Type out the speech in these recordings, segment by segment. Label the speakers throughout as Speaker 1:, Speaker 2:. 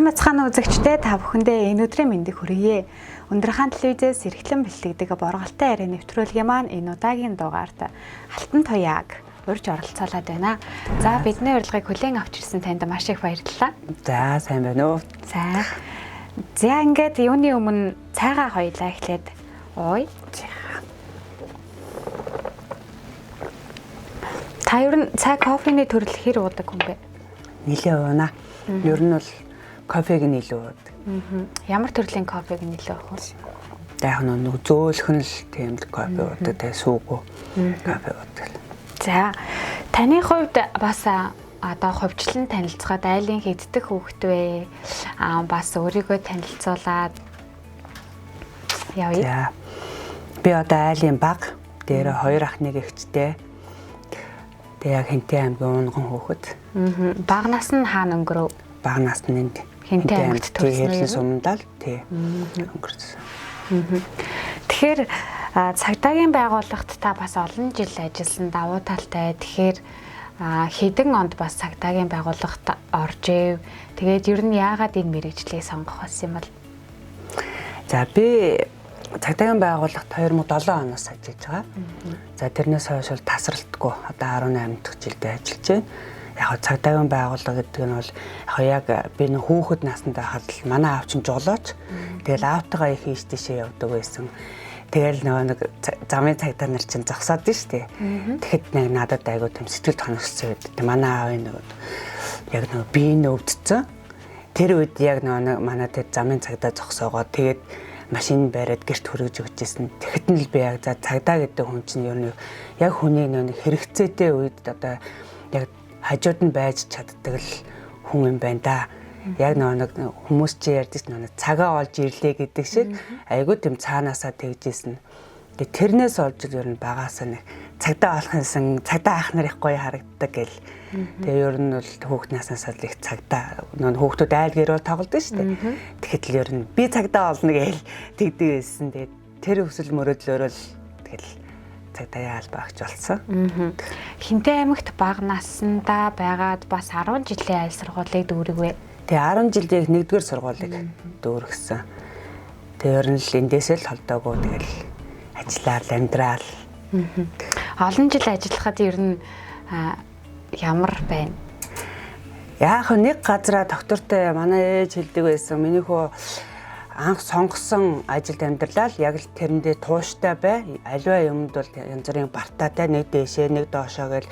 Speaker 1: Сайн бацхан үзэгчдээ та бүхэндээ энэ өдрийн мэндийг хүргье. Өндрхан телевизээс эрхлэн бэлтгэдэг Борголтой яриа нэвтрүүлгийн маань энэ удаагийн дугаарт Алтан туяаг урьж оролцоолоод байна. За бидний урилгыг хүлээн авч ирсэн танд маш их баярлалаа.
Speaker 2: За сайн байна уу?
Speaker 1: За. За ингээд юуны өмнө цайгаа хоёлаа эхлээд ой. Та ер нь цай кофений төрөл хэр уудаг хүн бэ?
Speaker 2: Нилээ уунаа. Ер нь бол кофег нь илүү уудаг.
Speaker 1: Ямар төрлийн кофег нь илүү уух вэ?
Speaker 2: Яг нэг зөөлхөн л тийм кофе уудаг, тэгээ сүүгүү кофе уудаг.
Speaker 1: За таны хувьд бас одоо хувьчлан танилцгаад айлын хийддэг хүүхэд вэ? Бас өөрийгөө танилцуулаад явъя.
Speaker 2: Би одоо айлын баг, дээр хоёр ах нэг эгчтэй. Тэгээ яг Хинтэй аймгийн унган хүүхэд.
Speaker 1: Багнаас нь хаана өнгөрөв?
Speaker 2: Багнаас нь энд
Speaker 1: Хинтэй аймагт төрсөн
Speaker 2: сумдал тий өнгөрсөн.
Speaker 1: Тэгэхээр цагдаагийн байгууллагт та бас олон жил ажилласан давуу талтай. Тэгэхээр хэдэн онд бас цагдаагийн байгууллагт орж ив. Тэгээд ер нь яагаад энэ мэргэжлийг сонгох болсон юм бол?
Speaker 2: За би цагдаагийн байгууллагт 2007 оноос ажиллаж байгаа. За тэрнээс хойш тасралтгүй одоо 18 дахь жилдээ ажиллаж байна. Яг цагдаагийн байгууллага гэдэг нь бол яг би нэг хүүхэд наснд байхад л манай аав чинь жолооч. Тэгэл аавтайгаа их ийш тийшээ явдаг байсан. Тэгэл нэг замын цагдаа нар чинь зогсоод нь штэ. Тэгэхэд нэг надад айгуу тийм сэтгэл тоногцсон үед манай аавын яг нэг биеийн өвдсөн. Тэр үед яг нэг манай тэр замын цагдаа зогсоогоо тэгээд машин бариад гэрт хүргэж өгч ирсэн. Тэгэхэд нь л би яг за цагдаа гэдэг хүн чинь ер нь яг хүний нэг хэрэгцээтэй үед одоо яг хажууд нь байж чаддаг л хүн юм байна да. Яг нэг хүмүүс чи ярьдэж нэг цагаа олж ирлээ гэдэг шиг айгүй тийм цаанаасаа тэгжсэн. Тэгээ тэрнээс олж ер нь багаасаа нэг цагдаа болохынсан цагдаа ах нар их гоё харагддаг гэл. Тэгээ ер нь бол хүүхэд наснасаа л их цагдаа нөө хүүхдүүд айл гэр бол тоглодог шүү дээ. Тэгэхэд л ер нь би цагдаа олно гээл тэгдэг байсан. Тэгээ тэр өсөл мөрөдлөөрөө л тэгэл цагдаа албаагч болсон.
Speaker 1: Хинтэй аймагт бага наснда байгаад бас 10 жилийн айл сургуулийг дүүргэвэ.
Speaker 2: Тэгээ 10 жилийн 1-р сургуулийг дүүргэсэн. Тэгээ ер нь л эндээсээ л холдоогүй тэгэл ажиллаад амьдрал.
Speaker 1: Олон жил ажиллахад ер нь ямар байна?
Speaker 2: Яг нэг газараа доктортой манай ээж хэлдэг байсан. Миний хөө анх сонгосон ажилд амьдралаа яг л тэрэндээ тууштай бай. Аливаа юмд бол янз бүрийн бартаатай нэг дээшээ нэг доошоо гэл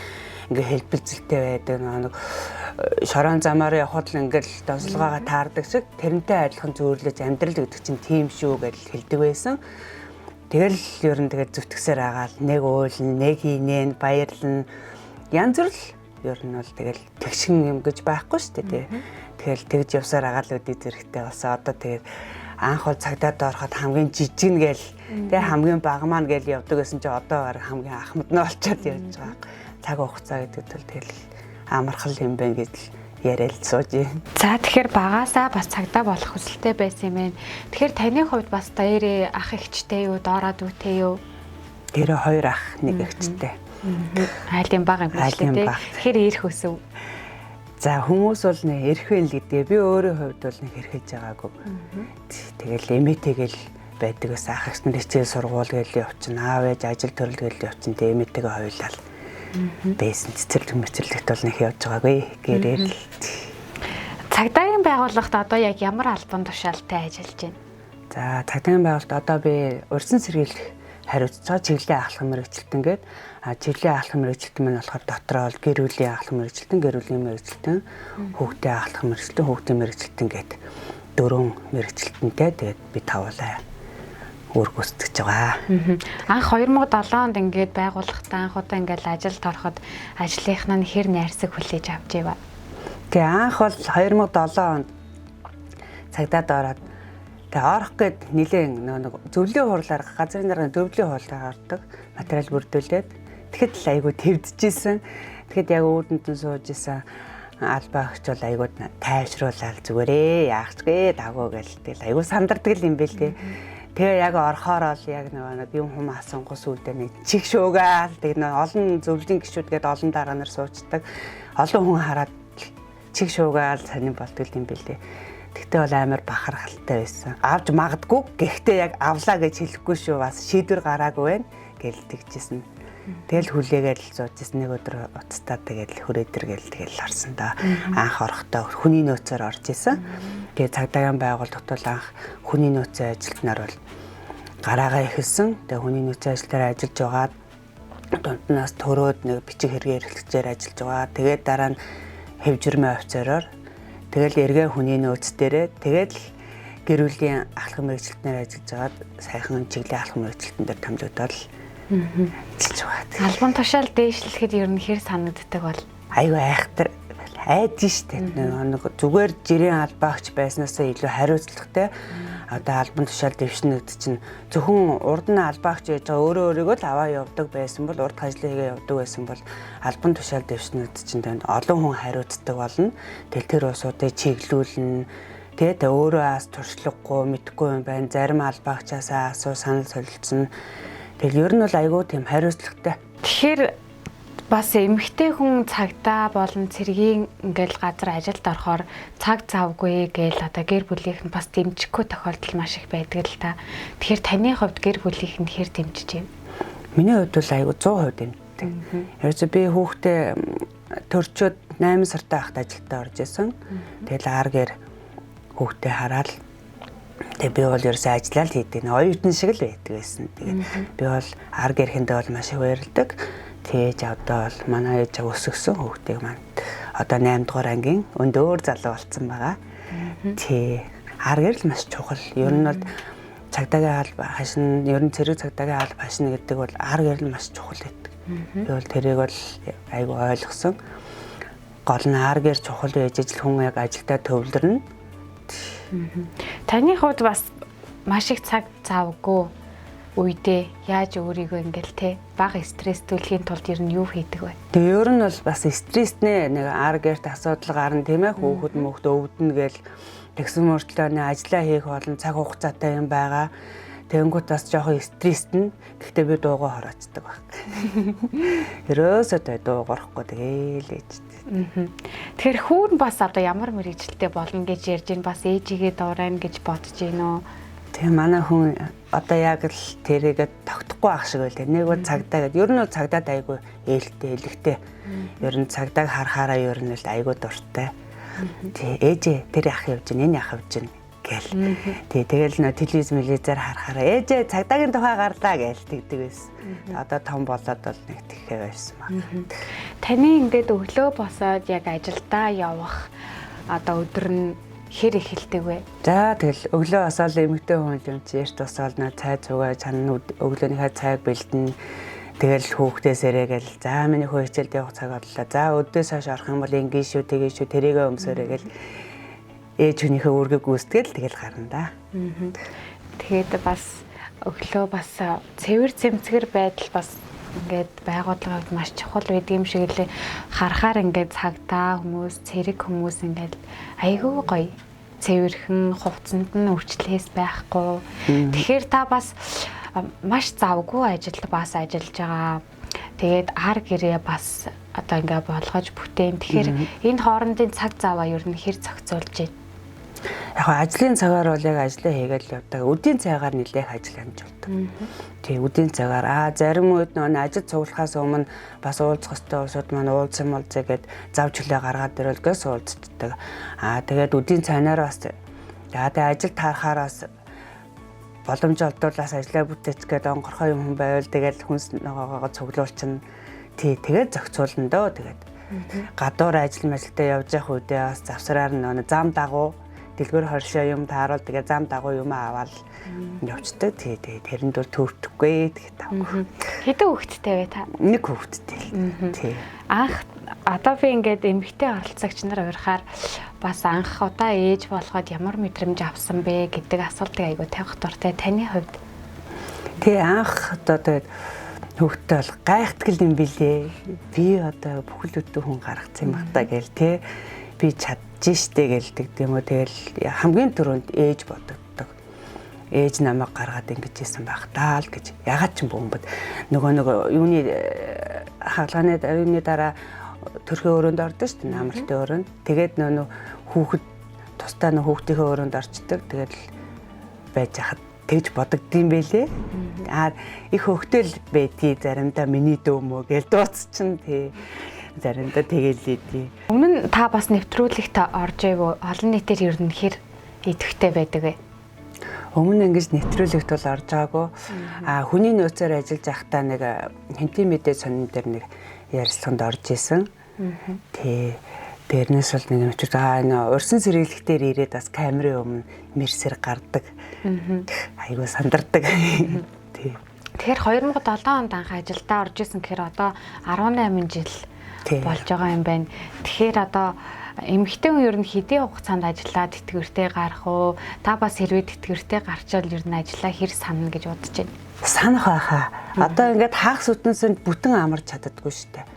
Speaker 2: ингээ хэлбэлзэлтэй байдаг. Нэг шорон замаар явхад л ингээл донслогоогоо таардаг шиг тэрнтэй адилхан зөөрлөж амьдрал гэдэг чинь тийм шүү гэж хэлдэг байсан. Тэгэл ер нь тэгээд зүтгэсээр агаал нэг уйлн, нэг хийнэн, баярлан янз бүр л ер нь бол тэгэл тэгшин юм гэж байхгүй шүү дээ. Тэгэл тэгж явсаар агаал үдий зэрэгтэй болсон. Одоо тэгээд анх бол цагдаад ороход хамгийн жижиг гээл тэгээ хамгийн бага маань гээл явдаг гэсэн чи одоо хамгийн ахмад нь болчиход явж байгаа. Цаг хугацаа гэдэг бол тэгэл амархал юм байна гэж яриад сууж.
Speaker 1: За тэгэхээр багаасаа бас цагдаа болох хүсэлтэй байсан юм байна. Тэгэхээр таны хувьд бас дээрээ ах эгчтэй юу, доороо дүүтэй юу?
Speaker 2: Дээрээ хоёр ах, нэг эгчтэй.
Speaker 1: Айлын бага юм байна шүү дээ. Тэгэхээр ирэх өсөв.
Speaker 2: За хүмүүс бол нэг ирэх вэ л гэдэг. Би өөрийн хувьд бол нэг ирэхэж байгаагүй. Тэгэл эмээтэйгэл байдаг ус ах эгч нар хичээл сургууль гээл явчихна. Аав ээж ажил төрөл гээл явчихна. Тэ эмээтэйгээ хоёулаа бэсэн цэцэрлэг мэцэрлэгт бол нэг явж байгаагүй. Гэрэл.
Speaker 1: Цагдаагийн байгууллагт одоо яг ямар албан тушаалтай ажиллаж байна?
Speaker 2: За цагдаагийн байгууллагт одоо би урьдчилан сэргийлэх хариуцлага чиглэлийн ахлах мэргэжилтэн гээд чиглэлийн ахлах мэргэжилтэн маань болохоор дотроо бол гэр бүлийн ахлах мэргэжилтэн, гэр бүлийн мэргэжилтэн, хүүхдийн ахлах мэргэжилтэн, хүүхдийн мэргэжилтэн гээд 4 мэргэжилтэнтэй тэгээд би тавлаа үр гүйцэтгэж байгаа.
Speaker 1: Анх 2007 онд ингээд байгууллагатаа анх удаа ингээд ажилд ороход ажлынх нь хэр найрсаг хүлээж авч ивэ.
Speaker 2: Тэгээ анх бол 2007 онд цагдаад ороод тэгээ орох гээд нилээн нэг зөвлөлийн хурлаар газрын дарганы зөвлөлийн хурлаар ордог материал бүрдүүлээд тэгэхэд л айгу твдчихсэн. Тэгэхэд яг үүдэнт нь сууж исэн албаагч бол айгу тайвшруулаад зүгээрээ яахчгээ дагуу гэл тэгэл айгу сандардаг юм бэл тээ. Тэгээ яг орохоор бол яг нэг юм хүм асангус үүдээ нэг чих шуугаал тэгээ олон зөвлөлийн гишүүд гээд олон дарга нар суучдаг. Олон хүн хараад чих шуугаал сонирн болтгол юм бэл тээ. Тэгтээ бол амар бахархалтай байсан. Авч магадгүй гэхдээ яг авлаа гэж хэлэхгүй шүү. Бас шийдвэр гараагүй байна гэж тэгжсэн. Тэгэл хүлээгээл зуужсэн нэг өдөр уцтаа тэгэл хүрээдэр тэгэл орсон да. Анх орохдоо хүний нөөцөөр орж исэн. Тэгээ цагдаагийн байгууллагт бол анх хүний нөөцийн ажилтнаар бол гараагаа ихэлсэн. Тэгээ хүний нөөцийн ажилтнаар ажиллаж байгаад дунднаас төрөөд нэг бичиг хэрэгээ эрхлэгчээр ажиллаж байгаа. Тэгээд дараа нь хэвжирмээ офицероор тэгэл эргээ хүний нөөц дээрээ тэгэл гэр бүлийн ахлах мэргэжилтнээр ажиллаж байгаад сайхан чиглэлийн ахлах мэргэжилтэн дээр томилогдоод ажиллаж байгаа.
Speaker 1: Албан тушаал дээшлэхэд ер нь хэр санагддаг бол
Speaker 2: айгүй айхтар айдж штэ. Нэг зүгээр жирийн албаагч байснаасаа илүү хариуцлагатай. Одоо албан тушаал дэвшнэгд чинь зөвхөн урд нь албаагч яаж байгаа өөрөө өөрийгөө л аваа явдаг байсан бол урд ажлаа хийгээ явдаг байсан бол албан тушаал дэвшнэгд чинь танд олон хүн хариуцдаг болно. Тэгэл тэр усуудыг чиглүүлнэ. Тэгээд өөрөө аас туршлагагүй мэдхгүй юм байна. Зарим албаагчаасаа асуу санал солилцсон. Тэгэл ер нь бол айгүй тийм хариуцлагатай.
Speaker 1: Тэгэхээр бас эмэгтэй хүн цагдаа болон цэргийн ингээл газар ажилд орохоор цаг завгүй гээл одоо гэр бүлийнх нь бас дэмжихгүй тохиолдол маш их байдаг л та. Тэгэхээр таны хувьд гэр бүлийнх нь хэр дэмжиж байна?
Speaker 2: Миний хувьд бол айгүй 100% дэмждэг. Ерөөсөө би хүүхдээ төрчөөд 8 сартай байхад ажилдаа орж исэн. Тэгэл аар-гэр хүүхдээ хараад тэгээ би бол ерөөсөө ажиллаа л хийдэг. Оюутан шиг л байдаг байсан. Тэгээд би бол аар-гэрхэндээ бол маш их баярлдаг. Тэгэж одоо бол манай ээж өсгсөн хүүхдийг маань одоо 8 дугаар ангийн өндөр залуу болсон байгаа. Тий. Аар-гэр л маш чухал. Ер нь бол цагдаагийн алба хашин, ер нь цэрэг цагдаагийн алба хашин гэдэг бол аар-гэр л маш чухал гэдэг. Би бол тэрийг бол айгүй ойлгосон. Гол нь аар-гэр чухал байж ижил хүн яг ажилдаа төвлөрнө.
Speaker 1: Таны хувьд бас маш их цаг завгүй үедээ яаж өөрийгөө ингээл те бага стресстүүлэхийн тулд ер нь юу хийдэг вэ?
Speaker 2: Тэгээ ер нь бол бас стресстэй нэг аар-гэрт асуудал гарна тийм ээ, хүүхэд мөхд өвдөн гээл тэгсэн мөртлөө ажиллаа хийх болон цаг хугацаатай юм байгаа. Тэнгүүт бас жоохон стресстэй. Гэхдээ би дуугаа хороцдог баг. Ерөөсөө дуугарахгүй тэгээл ээж.
Speaker 1: Тэгэхээр хүүн бас одоо ямар мэрэгжилтэй болно гэж ярьж ийн бас ээжигээ дуурайна гэж бодож гин үү?
Speaker 2: Тэгээ манай хүн одоо яг л тэрийгээ тогтохгүй ах шиг байлаа. Нэг бол цагдаа гэдэг. Ер нь бол цагдаад айгүй ээлтэй, элэгтэй. Ер нь цагдааг харахаараа ер нь л айгүй дуртай. Тий, ээжээ тэр ах явж гин, энэ ах явж гин гэл. Тий, тэгэл нөө телевизээр харахаараа ээжээ цагдаагийн тухай гарлаа гээл тэгдэг байсан. Одоо том болоод бол нэг тэгхээ байсан баг.
Speaker 1: Таны ингээд өглөө босоод яг ажилдаа явах одоо өдөр нь хэр эхэлдэг вэ?
Speaker 2: За тэгэл өглөө босоод эмэгтэй хүн юм чи эрт босоод наа цай цугаа чанна өглөөнийхөө цайг бэлдэн. Тэгэл хүүхдээс ирээгээл за миний хөө хичээлд явах цаг боллоо. За өдөөс хойш орох юм бол ингийн шүү тэгээ шүү тэрийгээ өмсөөрэй гэл ээж хүнийхээ үүргийг гүйцэтгэл тэгэл гарна да.
Speaker 1: Тэгээд бас өглөө бас цэвэр цэмцгэр байдал бас ингээд байгууллагад маш чухал байдаг юм шиг лээ. Харахаар ингээд цагдаа хүмүүс, цэрэг хүмүүс ингээд айгүй гоё цэвэрхэн хувцсанд нь өвчлээс байхгүй. Тэгэхээр та бас маш завгүй ажил бас ажиллаж байгаа. Тэгээд ар-гэрээ бас одоо ингээд болгож бүтээн. Тэгэхээр энэ хоорондын цаг заваа ер нь хэр зохицуулж байна?
Speaker 2: Яг ажлын цагаар бол яг ажлаа хийгээл явдаг. Өдийн цагаар нэлээх ажил амжуулдаг. Тий, өдийн цагаар зарим үед нөө ажил цуглахаас өмнө бас уулзах ёстой улсууд маань уулзсан молзээ гэд зав чөлөө гаргаад ирэлгээс уулздаг. Тэгээд өдийн цагаар бас тэгээд ажил таарахаараас боломж олдуулаас ажлаа бүтээчгээд онгорхоо юм хүн байвал тэгээд хүнс ногоогоо цуглуулчихна. Тий, тэгээд зохицуулна дөө тэгээд. Гадуур ажил мэжилдээ явж явах үедээ бас завсраар нөө зам дагуу дэлгүүр хоршоо юм тааруул тэгээ зам дагуу юм аваад явцдаг. Тэгээ тэрэнд бол төвтөхгүй тэгээ тавгүй.
Speaker 1: Хэдэн хүүхэдтэй вэ та?
Speaker 2: Нэг хүүхэдтэй. Тий.
Speaker 1: Анх одоо би ингээд эмэгтэй оролцогч нар урихаар бас анх удаа ээж болоход ямар мэдрэмж авсан бэ гэдэг асуултыг айгу тавих дуртай. Таны хувьд?
Speaker 2: Тий, анх одоо тэгээд хүүхдтэй бол гайхтгал юм билээ. Би одоо бүхэл бүтэн хүн гаргацсан юм байна гээл тий. Би чадчихжээ гэлдэг юм уу. Тэгэл хамгийн түрүүнд ээж бодогддог. Ээж намайг гаргаад ингэж ийсэн байх таа л гэж. Ягаад ч бөмбөд нөгөө юуны хаалганы юуны дараа төрхөө өрөөнд ордоо шүү дээ. Намралтын өрөөнд. Тэгээд нөгөө хүүхэд тусдаа нэг хүүхдийнхээ өрөөнд орчдөг. Тэгээд байж хахад тэгж бодогдсон байлээ. Их хөвгтөл байдгийг заримдаа миний дөө мө гэж дууцчин тий. Заримдаа тэгэлээдий.
Speaker 1: Өмнө нь та бас нэвтрүүлэгт орж ив олон нийтээр ер нь хэр идэвхтэй байдаг вэ?
Speaker 2: Өмнө ингэж нэвтрүүлэгт бол орж байгаагүй. Хүний нөөцөөр ажиллаж байхдаа нэг хинтийн мэдээ сонин дээр нэг ярилцлаганд орж исэн. Тий. Дээрнээс бол нэг өчиг урьсан сэргийлэгтэр ирээд бас камерын өмнө мэрсэр гардаг. Айгуу сандардаг. Тий.
Speaker 1: Тэгэхээр 2007 онд анх ажилдаа орж исэн гэхээр одоо 18 жил болж байгаа юм байна. Тэгэхээр одоо эмэгтэй хүн ер нь хэдийн хугацаанд ажиллаад тэтгэвртэй гарах уу? Та бас хэрвээ тэтгэвртэй гарчвал ер нь ажиллаа хэр санана гэж бодож байна?
Speaker 2: Санах байхаа. Одоо ингээд хагас үтнэсэнд бүтэн амарч чаддаггүй шүү дээ.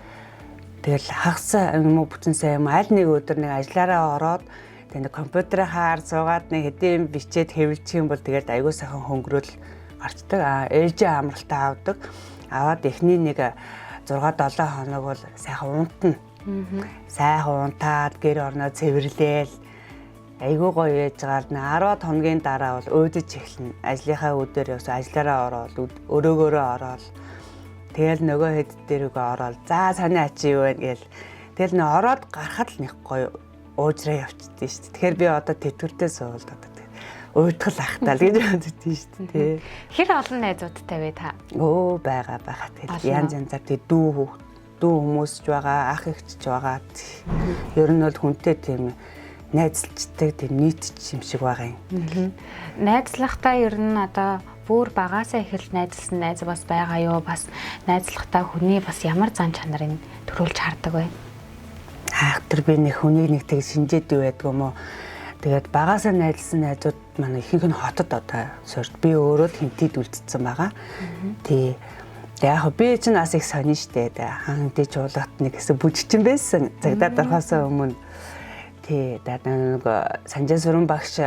Speaker 2: Тэгэл хагас юм уу бүтэн сайн юм аль нэг өдөр нэг ажиллаараа ороод тэгээ нэг компьютерээ хаар суугаад нэг хэдийн бичээд хэвлчих юм бол тэгээд аягүй сайхан хөнгөрөөл гарчдаг. Ээлжийн амралтаа авдаг. Аваад эхний нэг 6-7 хоног бол сайхан унтна. Сайхан унтаад гэр орноо цэвэрлээл айгүй гоё яж байгаа 10 хоногийн дараа бол өөдөж эхэлнэ. Ажлынхаа өдөр явсан ажиллаараа ороод өрөөгөөрөө ороод тэгэл нөгөө хэд дээрээ ороод за саний ачи юу вэ гээл тэгэл нэ ороод гарахад л нэг гоё уужраа явчихдээ шүү дээ. Тэгэхээр би одоо тэтгэвртэй суулд одоо уйтгал ахтаа л гэж боддөө шүү дээ.
Speaker 1: Хэр олон найзуудтай вэ та?
Speaker 2: Байгаа. Тэгэл янз янзаар тэг дүү хүмүүсч байгаа, ах эгчч байгаа. Ер нь бол хүнтэй тийм найзлцдаг тийм нийтч юм шиг байгаа юм.
Speaker 1: Найзлахтаа ер нь одоо бүр багасаа эхэлж найзлсан найз бас байгаа юу? Бас найзлахтаа хүний бас ямар зан чанарыг төрүүлж хардаг вэ?
Speaker 2: Тэр би нэг хүнийг нэг тэг шинжээд байдаг юм уу? Тэгээд багасаа найзлсан найзууд манай ихэнх нь хотод одоо сорд би өөрөө л хинтээд үлдсэн байгаа. Тий. Яг би ч нас их сонин штэ. Хаантай чуулгат нэг хэсэг бүжчин байсан. Цагдаад орохоосоо өмнө тий нэг Санжаа Сүрэн багш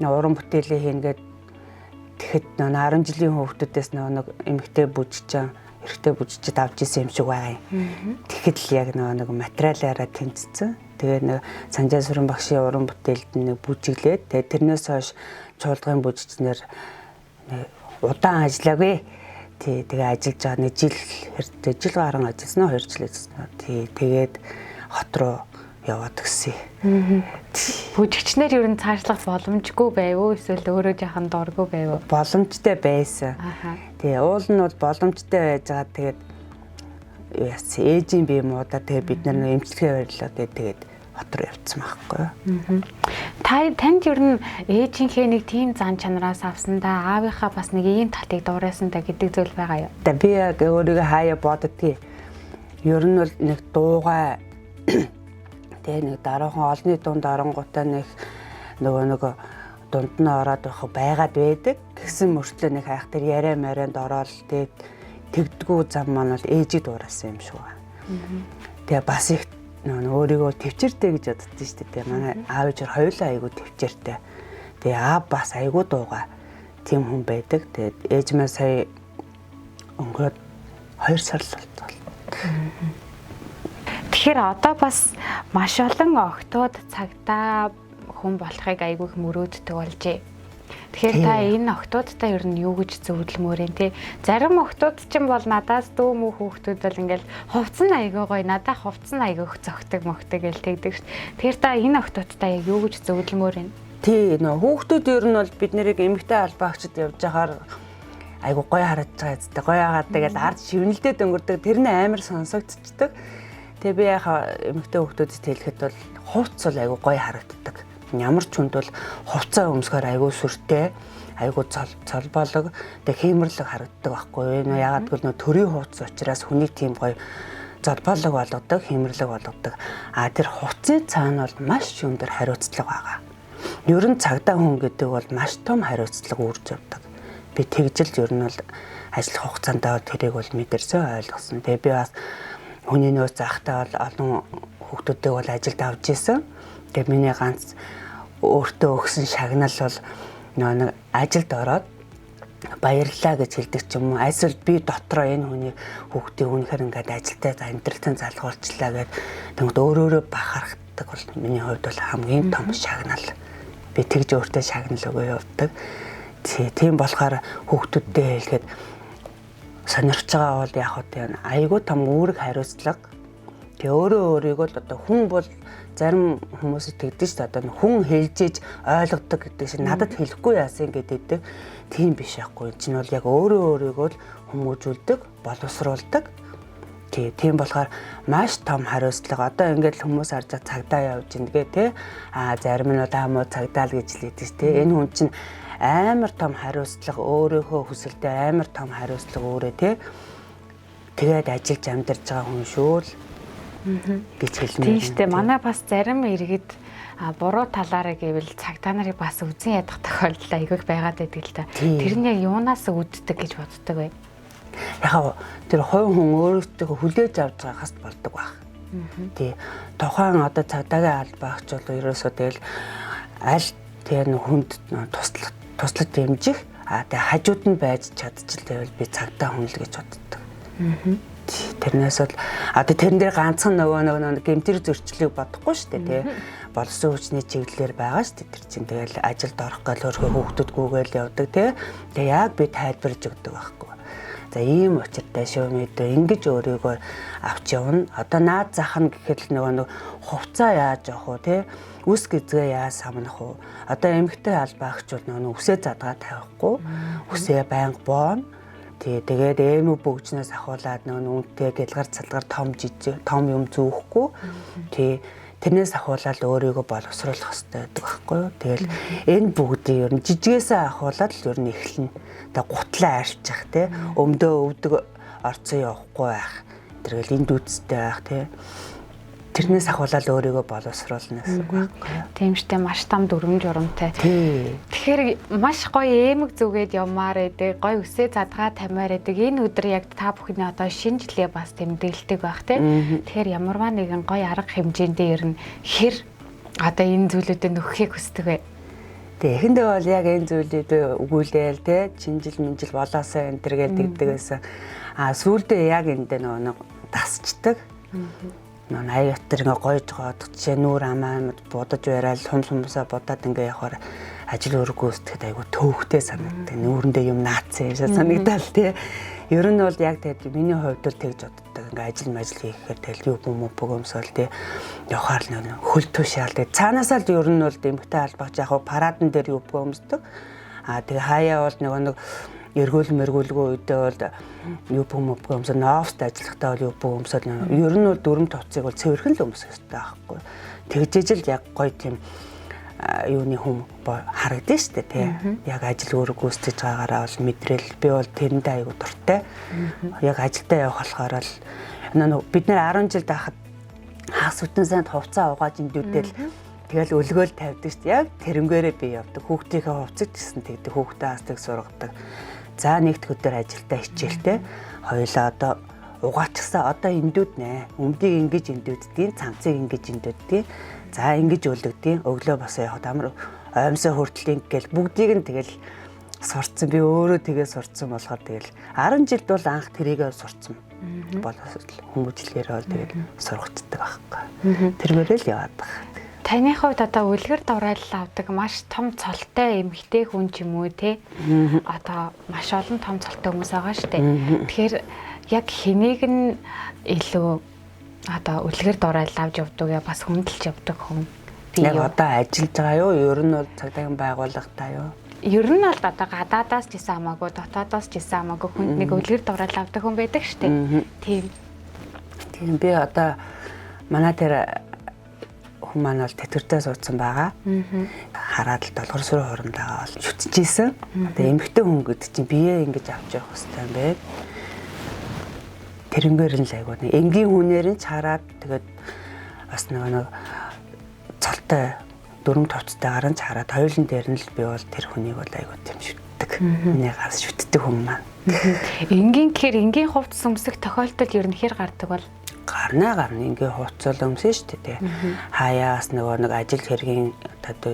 Speaker 2: уран бүтээлээ хийнгээд тэгэхэд 10 жилийн хүүхдүүдээс нэг эмэгтэй бүжчин эрэгтэй бүжчид авч исэн юм шиг байгаа юм. Тэгэхэд л яг нэг материалаараа тэнцсэн. Тэгээ нэг Санжаа Сүрэн багшийн уран бүтээлд нэг бүжиглээд тэгээ тэрнээс хойш чуулгын бүжигчнэр удаан ажиллаагүй. Тэгээ ажиллаж байгаа нэг жил гарan ажилласан 2 жил ажилласан. Тэгээд хот руу яваад гисэн.
Speaker 1: Бүжигчнэр ер нь цаашлах боломжгүй байв уу эсвэл өөрөө жаахан дургүй байв уу?
Speaker 2: Боломжтой байсан. Тэгээ уул нь бол боломжтой байж байгаа. Тэгээд ээжийн бие муудаа тэгээ бид нар нэг эмчилгээ барилаа тэгээд хот руу явцсан байхгүй юу.
Speaker 1: Танд ер нь ээжийнхээ нэг тийм зан чанараас авсандаа аавынхаа бас нэг ийм татыг дуурайсан та гэдэг зүйл байгаа юу?
Speaker 2: Би яг өөрийгөө хаяа боддгийг. Ер нь бол нэг дуугай тэгээ нэг дараахан олонний дунд оронгуудаа нэг нөгөө дунд нь ороод байгаад байдаг. Тэгсэн мөртлөө нэг хайх тэр яриа марианд ороод тэгээд тэгдгүү зам маань бол ээжийг дуурайсан юм шиг байна. Тэгээ бас их өөрийгөө төвчээртэй гэж боддоо шүү дээ. Манай аав ээж хоёулаа айгүй төвчээртэй. Тэгээ аав бас айгүй дуугаа тийм хүн байдаг. Тэгээд ээж маань сая өнгөрөөд 2 сар л болтой.
Speaker 1: Тэгэхээр одоо бас маш олон охтууд цагтаа хүн болохыг айгүй их мөрөөддөг болжээ. Тэгэхээр та энэ охтуудтай ер нь юу гэж зөвлөмөр юм те? Зарим охтууд ч юм бол надаас дүү мүү хүүхдүүд бол ингээл хувцсан айгүй гоё надаа хувцсан айгүйх зөгтөг мөгтөг гэл тэгдэг шүү. Тэгэхээр та энэ охтуудтай юу гэж зөвлөмөр юм?
Speaker 2: Тий, нөө хүүхдүүд ер нь бол бид нэрийг эмэгтэй албаагчд явж байхаар айгүй гоё харагдаж байгаа зү. Гоё агаад тэгэл ард шивнэлдээд өнгөрдөг. Тэр нь амар сонсогдчихдаг. Тэгээ би яхаа эмэгтэй хүүхдүүдэд хэлэхэд бол хувц бол айгүй гоё харагддаг. Ямар ч хүнд бол хувцаа өмсгөр айгүй сүртэй, айгүй цолбоолог, тэг хиймэрлэг харагддаг байхгүй юу? Ягаад гэвэл нөө төрийн хувц учраас хүнийг тийм гоё цолбоолог болгодог, хиймэрлэг болгодог. Тэр хувцын цаана бол маш өндөр хариуцлага байгаа. Ер нь цагдаа хүн гэдэг бол маш том хариуцлага үүрж явдаг. Би тэгжил ер нь бол ажиллах хугацаанд тэрийг бол мэдэрсэн ойлгосон. Тэгээ би бас хүний нөөц заахтаа бол олон хүүхдүүдтэй бол ажилд авч исэн. Тэгээ миний ганц өөртөө өгсөн шагнал бол нэг ажилд ороод баярлалаа гэж хэлдэг ч юм уу. Эсвэл би дотроо энэ хүний хүүхдийн үнэхээр ингээд ажилдаа амьдралтын залгуулчлаа гэд тэгвэл өөрөөрөө бахарх гаргадаг бол миний хувьд бол хамгийн том шагнал. Би тэгж өөртөө шагнал өгөө явдаг. Тийм болохоор хүүхдүүдтэй хэлэхэд сонирхож байгаа бол яг хөө айгүй том үүрэг хариуцлага. Тэгээ өөрийгөө л одоо хүн бол зарим хүмүүсд тэгдэж шүү дээ. Одоо хүн хэлжээж ойлгодог гэдэг шиг надад хэлэхгүй яасан гэдэг тийм биш байхгүй. Чинь бол яг өөрийгөө л хүмүүжүүлдэг, боловсруулдаг. Тийм болохоор маш том хариуцлага. Одоо ингээд хүмүүс харж цагдаа явж ингээ те зарим нь муу цагдаа л гэж хэлдэг те. Энэ хүн чинь амар том хариуцлага, өөрийнхөө хүсэлтэд амар том хариуцлага өөрөө те. Тэгээд ажиллаж амьдарч байгаа хүн шүү л гэж хэлмээр.
Speaker 1: Тийм шүү дээ. Манай бас зарим иргэд буруу талаараа гэвэл цагдаа нарыг бас үзэн ядах тохиолдол айгүйх байгаад байдаг л та. Тэр нь яг юунаас үүддэг гэж боддог вэ?
Speaker 2: Яг тэр хувь хүн өөрөөсөө хүлээж авч байгаагаас болдог байх. Тий. Тухайн одоо цагдаагийн албаагч бол ерөөсөө тэгэл аль тэр хүнд туслах дэмжих тэгээ хажууд нь байж чадчихлаа би цагдаа хүн л гэж боддог. Тэрнээс бол одоо тэрэн дээр ганцхан нөгөө гэмтэр зөрчлийг бодохгүй шүү дээ тий. Болсон хүчний чиглэлээр байгаа шүү дээ. Тэр чинь тэгэл ажилд орох гал өөрхөө хүүхдүүд гүгээл явдаг тий. Тэгээ яг би тайлбарж өгдөг байхгүй. За ийм учиртай шүү мэдээ ингэж өөрийгөө авч явна. Одоо наад зах нь гэхэд л нөгөө хувцаа яаж явах вэ тий? Үс гизгээ яаж самнах вэ? Одоо эмэгтэй албаагч бол нөгөө үсээ задгаа тавихгүй. Үсээ байнга боон. Тэгээд эмүү бөгжнөөс ахуулаад нөгөө үнтэй гэлгар цалгаар том юм зүүхгүй. Тэрнээс ахуулаад өөрийгөө боловсруулах хэрэгтэй байдаг байхгүй юу? Тэгэл энэ бүгдийг ер нь жижигээсээ ахуулаад л ер нь эхэлнэ. Тэгээ гутлаа арчих те өмдөө өвдөг орцсон явахгүй байх. Тэргээл энд үсттэй байх те. Тэрнээс ахуулаад өөрийгөө боловсруулна гэсэн үг байхгүй юу?
Speaker 1: Тийм штэ маш том дүрм журамтай. Тэгэхээр маш гоё эмэг зүгээд явмаар эдэг, гоё үсээ задгаа тамиар эдэг. Энэ өдөр яг та бүхний одоо шинэ жилээ бас тэмдэглэдэг байх те. Тэгэхээр ямарваа нэгэн гоё арга хэмжээндээ ер нь хэр одоо энэ зүйлүүдэд нөхөхийг хүсдэг вэ?
Speaker 2: Тэгээ эхэндээ бол яг энэ зүйлүүд өгүүлээл те чинжил минжил болоосоо энэ төр гэдэг байсан. Сүүлдээ яг эндээ нөгөө тасчдаг. Нөө аяатар ингээ гойж гоод жишээ нүүр амаамд будаж байрал хумсаа будаад ингээ явахаар ажил өргөө үстэхэд айгу төөхтэй санагддаг. Нүүрэндээ юм наацсан юм шиг санагдал тий. Ер нь бол яг тэгээд миний хувьд л тэгж боддог. Ингээ ажил хийхээр тэгэл юу юм бөгөөмсөөл тий. Явахаар л хөл тушаал тий. Цаанаасаа л ер нь бол эмгтэй албагч яг парадн дээр юу бөгөөмсдөг. Тэгээ хаяа бол нэг эргүүл мэргүүлгүй үедээ бол юу бөгөөмсөд оффст ажиллахдаа бол юу бөгөөмсөд ер нь бол дүрм товцыг бол цэвэрхэн л өмсөх хэрэгтэй байхгүй. Тэгжээж л яг гоё тийм юуны хүм харагдсан шүү дээ тий. Яг ажил үүрэг гүйцэтгэж байгаагаараа бол мэдрэл би бол тэрэндээ айгу дуртай. Яг ажилдаа явах болохоор л бид нэр 10 жил байхад хагас бүтэн санд хувцас угааж индүүдэл тэгэл өлгөөл тавьдаг шүү дээ. Яг тэрнгээрээ би явдаг. Хүүхдийнхээ хувцас гэсэн тэгдэг. Хүүхдээ хастаг сургадаг. За нэгд өдөр ажилдаа хичээлтэй. Хоёулаа одоо угаачихсан одоо индүүд нэ. Өмдийг ингэж индүүддгийн, цамцыг ингэж индүүддгийн. За ингэж өлөгдгийн. Өглөө босоо явахад амар оймсоо хүртэл ингээл бүгдийг нь тэгэл сурцсан. Би өөрөө тэгээ сурцсан болохоор тэгэл 10 жилд бол анх тэрийгээ сурцсан. Болоос хүмүүжлэгээр бол тэгэл сургацдаг байхгүй. Тэрмээрээ л яваад байгаа.
Speaker 1: Таны хувьд одоо үлгэр дурайлал авдаг маш том цолтой эмэгтэй хүн ч юм уу те. Одоо маш олон том цолтой хүмүүс байгаа шүү дээ. Тэгэхээр яг хэнийг нь илүү одоо үлгэр дурайлал авч явдаг я бас хүндэлж явдаг хүн.
Speaker 2: Яг одоо ажиллаж байгаа юу? Ер нь бол цагдаагийн байгууллагатай юу?
Speaker 1: Ер нь бол одоо гадаадаас ч гэсэн хамаагүй, дотоодоос ч гэсэн хамаагүй хүнд нэг үлгэр дурайлал авдаг хүн байдаг шүү дээ. Тийм
Speaker 2: би одоо манай тэр маань бол тэтгэвртэй суудсан байгаа. Хараад л долгор сүрэн хурамдаагаа бол шүтчихсэн. Тэгээ эмэгтэй хүн гэдэг чинь бие ингэж авч явах хэрэгтэй юм бэ. Тэрнгээр нь л айгуу нэг энгийн хүнээр нь чараад тэгээд бас нэг цолтой дүрм товцтойгаар нь чараад хоёулын дээр нь л би бол тэр хүнийг бол айгуу тийм шүтдэг. Миний гарс шүтдэг хүн маань.
Speaker 1: Энгийн гэхээр энгийн хувцас өмсөх тохиолдол ер нь хэр гардаг бол
Speaker 2: гарна ингээ хувцал өмсөн шүү дээ. Хаяас нэг ажил хэргийн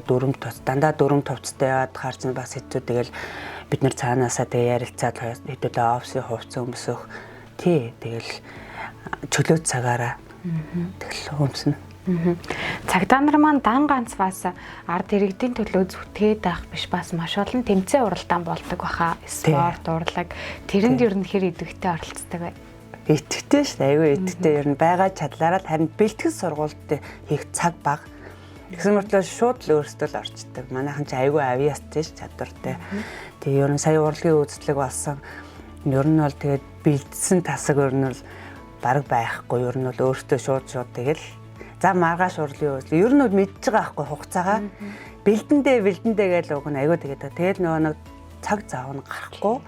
Speaker 2: дүрм товц дандаа дүрм товцтой яваад харж бас хэцүү тэгэл бид нар цаанаасаа тэгээ ярилцаад хэдүүлээ офисын хувцас өмсөх тий тэгэл чөлөө цагаараа тэгэл өмснө.
Speaker 1: Цагдаа нар маань дан ганц бас ард иргэдийн төлөө зүтгээд байх биш бас маш олон тэмцээн уралдаан болдог баха. Спорт, урлаг тэрэнд ер нь хэр идэвхтэй оролцдог вэ?
Speaker 2: Идэвхтэй шүү дээ. Айгүй идэвхтэй ер нь байгаа чадлаараа харин бэлтгэл сургуульд хийх цаг бага. Тэгсэн мөртлөө шууд л өөрсдөө л орчдөг. Манайхан ч айгүй авьяастай ш чадвартай. Тэгээ ер нь сая урлагийн үзлэг болсон. Ер нь бол тэгээд бэлдсэн тасаг ер нь бол бараг байхгүй. Ер нь бол өөртөө шууд тэгэл за маргааш урлагийн үзлэг. Ер нь бол мэдж байгаа байхгүй хугацаагаа. Бэлдэндээ гэж уг нь айгүй тэгээд тэгэл нөгөө цаг заав нь гарахгүй.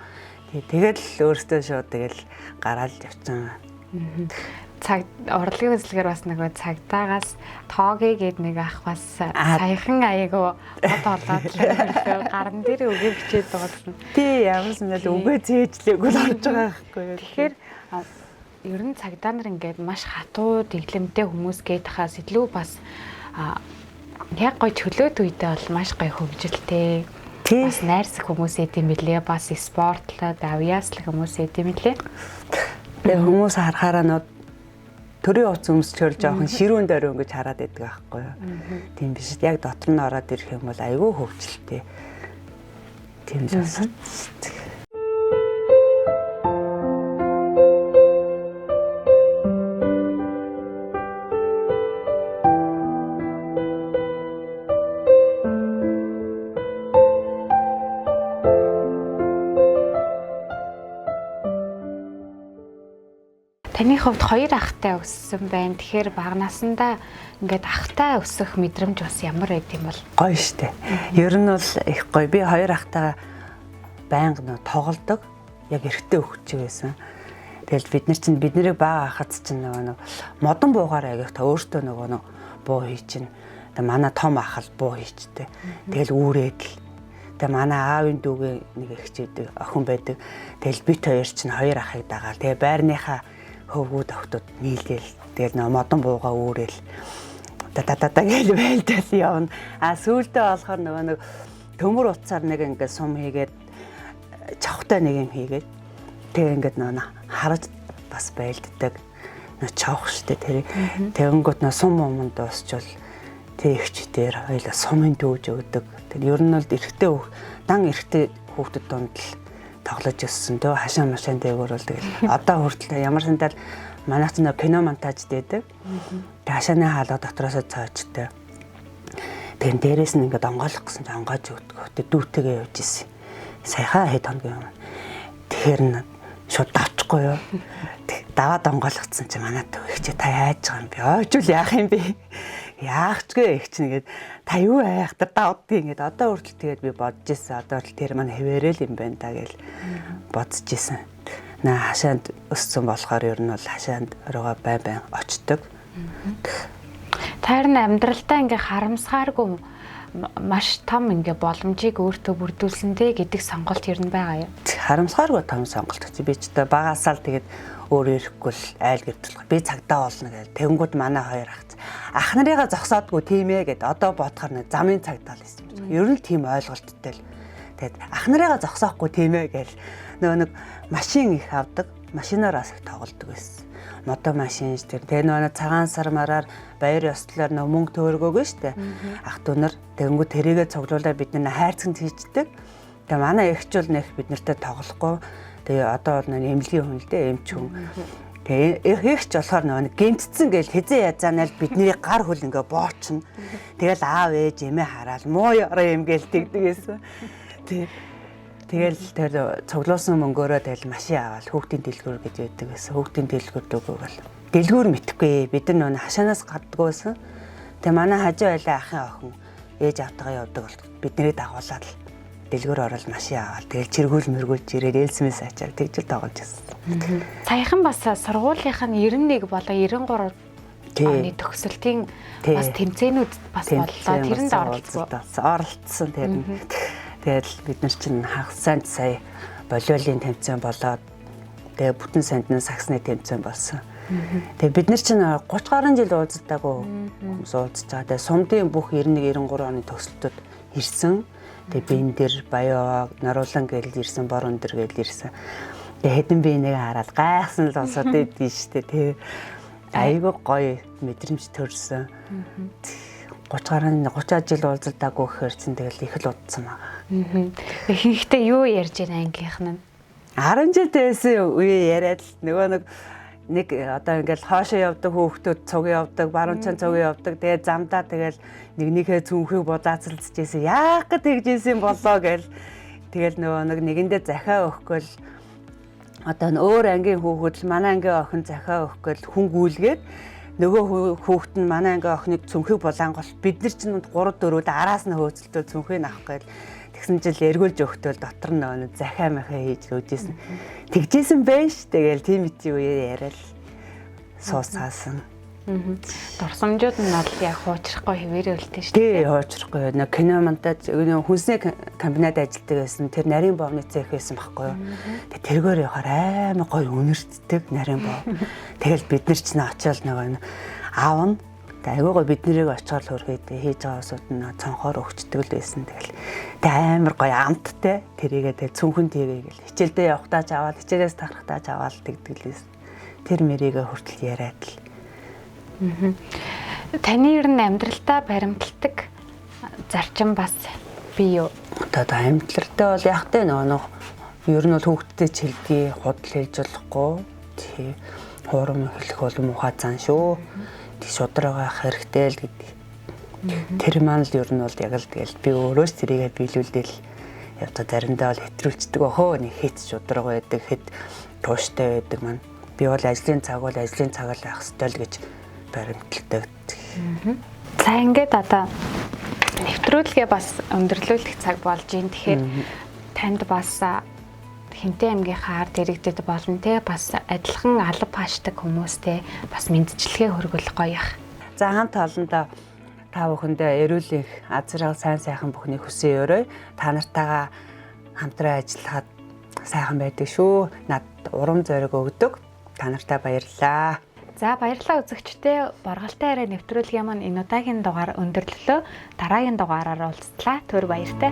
Speaker 2: Тэгээд л өөртөө шууд тэгэл гараад явчихсан.
Speaker 1: Урлагийн үзлэгээр бас нөгөө цагдаагаас тоогийн гээд нэг ах бас саяхан аягүй бод олоод гарн дээр үгээ бичээд байгаа гэсэн.
Speaker 2: Тий ямарсан л үгээ зээжлээгүй л орж байгаа байхгүй.
Speaker 1: Тэгэхээр ер нь цагдаа нар ингээд маш хатуу дэглэмтэй хүмүүс гээд хаас илүү бас яг гой чөлөөт үедээ бол маш гой хөвгөлтэй. Бас найрсаг хүмүүс эд юм билээ. Бас спортлоод авьяаслаг хүмүүс эд юм билээ.
Speaker 2: Тэгээ хүмүүс харахаараа нөө төрийн утас өмсчөөр жоохон ширүүн дөрөө ингэж хараад байдаг байхгүй юу. Тийм биш. Яг дотор нь ороод ирэх юм бол айгүй хөвгөлтэй. Тийм л байна.
Speaker 1: Таны хувьд 2 ахтай өссөн байна. Тэгэхээр бага насандаа ингээд ахтай өсөх мэдрэмж бас ямар байд юм бол?
Speaker 2: Гоё штэ. Ер нь бол их гоё. Би 2 ахтайгаа байнга тоглодог. Яг эрэгтэй хөвгч байсан. Тэгэл бид нар чинь биднийг бага хахад чинь нөгөө модон буугаар агих та өөртөө нөгөө буу хий чинь. Тэгээ манай том ах л буу хийчтэй. Тэгэл үүрээд л. Тэгээ манай аавын дүүгээ нэг эгчээдэг охин байдаг. Тэгэл бит хоёр чинь 2 ахыг дагаал. Тэгээ байрныхаа хөвгүүд охтууд нийлээл тэгэл нөө модон буугаа үүрэл дататата гэж байлдал явна. Сүүлдээ болохоор нөгөө төмөр утсаар нэг ингээд сум хийгээд чавхтай нэг юм хийгээд тэгээ ингээд нөгөө хараж бас байлддаг. Нөө чавх штэ тэр. Тэгэнгүүт нөө сум момонд дуусчвал тэг ихч дээр хоёлаа сумын дүүж өгдөг. Тэр ер нь бол эрэгтэй дан эрэгтэй хүүхдүүд донд л тоглож өссөн дөө хашаа машаан дээгүүр бол тэгэл одоо хүртэл ямар сандал манайх ч нэг кино монтаж дээдэг. Тэг хашааны хаалга дотроос цаочтой. Тэгэн дээрээс нь ингээд онгойлох гэсэн чинь онгойж өгдөг. Тэг дүүтэйгээ явж исэн. Саяхан хэд хоног юм. Тэгэхээр нь шууд давчихгүй юу. Тэг даваад онгойлгоцсон чинь манай төв ихчээ та яаж байгаа юм бэ? Ойжул яах юм бэ? Яахчгүй их чинь ингээд та юу айхтар давдгийг ингээд одоо хүртэл тэгээд би бодож ирсэн. Одоо хүртэл тэр маань хэвээрэл юм байна та гэж бодож ирсэн. Наа хашаанд өссөн болохоор ер нь бол хашаанд руугаа бай очдог.
Speaker 1: Таар нь амьдралдаа ингээ харамсгааргүй маш том ингээ боломжийг өөртөө бүрдүүлсэндээ гэдэг сонголт ер нь байгаа юу?
Speaker 2: Харамсгааргүй том сонголт чи би ч та багасаал тэгээд өөр ирэхгүй л айл гэрдэлх. Би цагдаа болно гэж. Тэнгүүд манай 2 ах. Ах нарыгаа зогсоодгүй тийм ээ гэд одоо бодохоор нэг замын цагдаа л байсан. Ер нь тийм ойлголттой л. Тэгээд ах нарыгаа зогсоохгүй тийм ээ гэл нөгөө нэг машин их авдаг. Машинаараас их тоглодог байсан. Мото машин шүү дээ. Тэгээ нөгөө цагаан сар мараар баяр ёслолоор нөгөө мөнгө төөргөөг шүү дээ. Ах дүү нар тэнгүүд тэрийгэ цуглуулаад бид нар хайрцагт хийждэг. Тэгээ манай эгч бол нэг бид нартай тоглохгүй. Тэгээ одоо бол нэг эмнэлгийн хүн л дээ, эмч хүн. Тэгээ эгч болохоор нэг гэмтцэн гээл хэзээ язаанаа л бидний гар хөл ингээ боочно. Тэгэл аав ээж эмээ хараал муу яраа юм гээл тэгдэг гэсэн. Тэгэл тэр цуглуулсан мөнгөөрөө тэгэл машин аваад хүүхдийн дэлгүүр гэж байдаг гэсэн. Хүүхдийн дэлгүүр дөгөөгөл. Дэлгүүр мэдхгүй бид нар нөө хашаанаас гаддаггүйсэн. Тэгээ манай хажуу байлаа ахын охин ээж автагаа явдаг бол биднийг дагуулаад л дэлгүүр орол машин аваад тэгэл чиргүүл мөргүүлж ирээд ээлсмэс ачаар тэгжэл тоглож ирсэн.
Speaker 1: Саяхан бас сургуулийнх нь 91 болоо 93 оны төгсөлтийн бас тэмцээнүүд бас боллоо. Тэрэнд
Speaker 2: оролцсон тэр нь. Тэгэл бид нар чинь хагас санд сая волейболын тэмцээн болоод тэгээ бүтэн сандны саксны тэмцээн болсон. Тэгээ бид нар чинь 30 гаруй жил уулздаагүй хүмүүс уулзж байгаа. Тэгээ сумдын бүх 91 93 оны төгсөлтөд ирсэн. Тэгээ би энэ дэр баяа наруулан гээл ирсэн, бор өндөр гээл ирсэн. Тэгээ хэдэн би энийг хараад гайхсан л болсоод идэв штэ. Айгүй гоё мэдрэмж төрсөн. 30 жил уулзалтаагүй гэхээр чинь тэгэл их л удсан байгаа.
Speaker 1: Ихэнхдээ юу ярьж байна ангийнх нь?
Speaker 2: 10 жил байсан үе яриад л нэг одоо ингээл хоошоо явдаг хүүхдүүд цуг явдаг, баруун цан цуг явдаг. Тэгээд замдаа тэгэл нэгнийхээ цүнхийг будаацалцчихсэн. Яах гэж тэгжсэн болоо гэл. Тэгэл нэгэндээ захиа өгөхгүй л одоо өөр ангийн хүүхэд л манай ангийн охин захиа өгөхгүй л хүн гүйлгээд нөгөө хүүхэд нь манай ангийн охиныг цүнхийг булаангол бид нар чинь 3-4-д араас нь хөөцөлтөө цүнхийг авахгүй л тэгсэн жил эргүүлж өгтөл дотор нь захиа махаа хийж өгчээсэн. Тэгжсэн байж тэгэл тийм ити үе яриад суусаасан.
Speaker 1: Дурсамжууд нь бол яг хуучрахгүй хэвээрээ үлдсэн шүү
Speaker 2: дээ. Тий, хуучрахгүй. Нэг кино монтаж хүнсний комбинат ажилладаг байсан. Тэр нарийн боовны цех байсан байхгүй юу. Тэгээ тэргээр явахаар аймаг гоё үнэртдэг нарийн боов. Тэгэл бид нар ч очиод нөгөө аав нь айгүй гоё бид нарыг очиод хөргээд хийж байгаа усууд нь цонхоор өгчдөг л байсан. Тэгэл амар гоё амттай. Тэрийгээ тэгэл цүнхэн тийгээл хичээлдээ явахдаа ч аваад хичээлээс тарахтаа ч аваад тэгдэг л байсан. Тэр мэрийгээ хүртэл яриад л.
Speaker 1: Таны ер нь амьдралдаа баримталдаг зарчим бас бий юу?
Speaker 2: Одоо амьдралдаа бол яг тэ нөгөө ер нь бол хүүхдтэй чилгээ худал хийж болохгүй. Тий. Хуурам хэлэх бол муухай зан шүү. Тий шудраагаа хэрэгтэй л гэдэг. Тэр маань л ер нь бол яг л тэгэл би өөрөөс тэрийгээ биелүүлдээл яваа заримдаа бол хэтрүүлцдэг өхөө нэг хэт шудраг байдаг хэд тууштай байдаг маань. Би бол ажлын цаг л байх ёстой л гэж баримталдаг.
Speaker 1: За ингээд одоо нэвтрүүлгээ бас өндөрлүүлэх цаг болж юм. Тэгэхээр танд бас Хэмтэй аймгийнхаа ард иргэдэд болон те бас адилхан алба хаашдаг хүмүүстэй бас мэдчилгээ хөргөх гоё ах.
Speaker 2: За хамт олондоо та бүхэндээ эрүүл их азрал сайн сайхан бүхний хүсэн өрөө та нартайгаа хамтран ажиллахад сайхан байдаг шүү. Над урам зориг өгдөг. Та нартай баярлалаа.
Speaker 1: За баярлалаа үзэгчдээ. Борголтой арай нэвтрүүлгийн маань энэ удаагийн дугаар өндөрлөлөө. Дараагийн дугаараар уулзлаа. Түр баяртай.